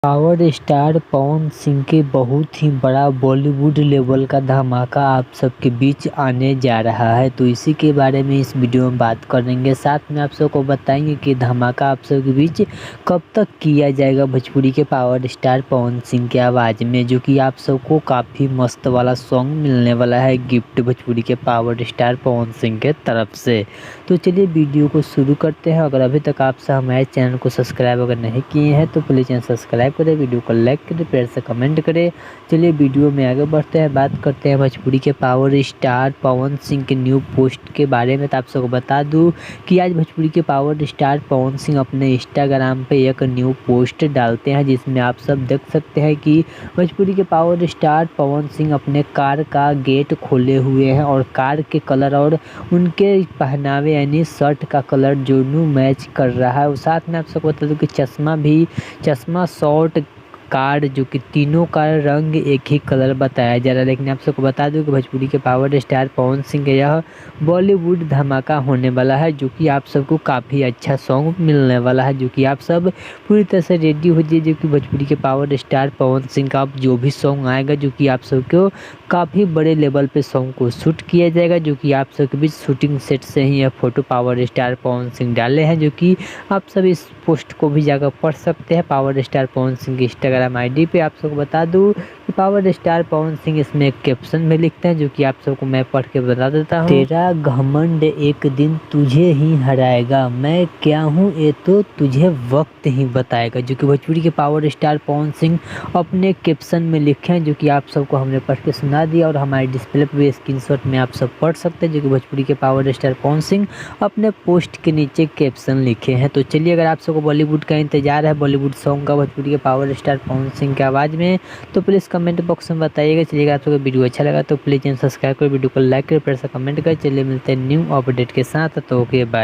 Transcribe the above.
Power star Pawan Singh के बहुत ही बड़ा बॉलीवुड लेवल का धमाका आप सबके बीच आने जा रहा है, तो इसी के बारे में इस वीडियो में बात करेंगे। साथ में आप सबको बताएंगे कि धमाका आप सबके बीच कब तक किया जाएगा भोजपुरी के पावर स्टार पवन सिंह की आवाज़ में, जो कि आप सबको काफ़ी मस्त वाला सॉन्ग मिलने वाला है गिफ्ट भोजपुरी के पावर स्टार पवन सिंह के तरफ से। तो चलिए वीडियो को शुरू करते हैं। अगर अभी तक आप सब हमारे चैनल को सब्सक्राइब अगर नहीं किए हैं तो प्लीज़ चैनल सब्सक्राइब करें, वीडियो को लाइक करें, प्यार से कमेंट करें। चलिए वीडियो में आगे बढ़ते हैं, बात करते हैं भोजपुरी के पावर स्टार पवन सिंह के न्यू पोस्ट के बारे में। तो आप सबको बता दूं कि आज भोजपुरी के पावर स्टार पवन सिंह अपने इंस्टाग्राम पे एक न्यू पोस्ट डालते हैं, जिसमें आप सब देख सकते हैं कि भोजपुरी के पावर स्टार पवन सिंह अपने कार का गेट खोले हुए हैं और कार के कलर और उनके पहनावे यानी शर्ट का कलर दोनों मैच कर रहा है। और साथ में आप सबको बता दूं कि चश्मा शॉर्ट कार्ड जो कि तीनों का रंग एक ही कलर बताया जा रहा है। लेकिन आप सबको बता दूं कि भोजपुरी के पावर स्टार पवन सिंह का यह बॉलीवुड धमाका होने वाला है, जो कि आप सबको काफ़ी अच्छा सॉन्ग मिलने वाला है, जो कि आप सब पूरी तरह से रेडी हो जाइए। जो कि भोजपुरी के पावर स्टार पवन सिंह का अब जो भी सॉन्ग आएगा, जो कि आप सबको काफ़ी बड़े लेवल पे सॉन्ग को शूट किया जाएगा, जो कि आप सबके बीच शूटिंग सेट से ही यह photo power star Pawan Singh डाले हैं, जो कि आप सब इस पोस्ट को भी जाकर पढ़ सकते हैं पावर स्टार पवन सिंह की इंस्टाग्राम आईडी पे। आप सबको बता दूं कि पावर स्टार पवन सिंह इसमें एक कैप्शन में लिखते हैं, जो कि आप सबको मैं पढ़ के बता देता हूँ। तेरा घमंड एक दिन तुझे ही हराएगा, मैं क्या हूँ ये तो तुझे वक्त ही बताएगा, जो कि भोजपुरी के पावर स्टार पवन सिंह अपने कैप्शन में लिखे हैं, जो कि आप सबको हमने पढ़ के सुना दिया और हमारे डिस्प्ले पर भी स्क्रीनशॉट में आप सब पढ़ सकते हैं, जो कि भोजपुरी के पावर स्टार पवन सिंह अपने पोस्ट के नीचे कैप्शन लिखे हैं। तो चलिए, अगर आप सबको बॉलीवुड का इंतजार है, बॉलीवुड सॉन्ग का भोजपुरी के पावर स्टार पवन सिंह की आवाज़ में, तो प्लीज़ कमेंट बॉक्स में बताइएगा। चलिएगा, आप सबको वीडियो अच्छा लगा तो प्लीज़ चैनल सब्सक्राइब करें, वीडियो को लाइक करें, प्यार से कमेंट करें। चलिए मिलते हैं न्यू अपडेट के साथ, तो ओके बाय।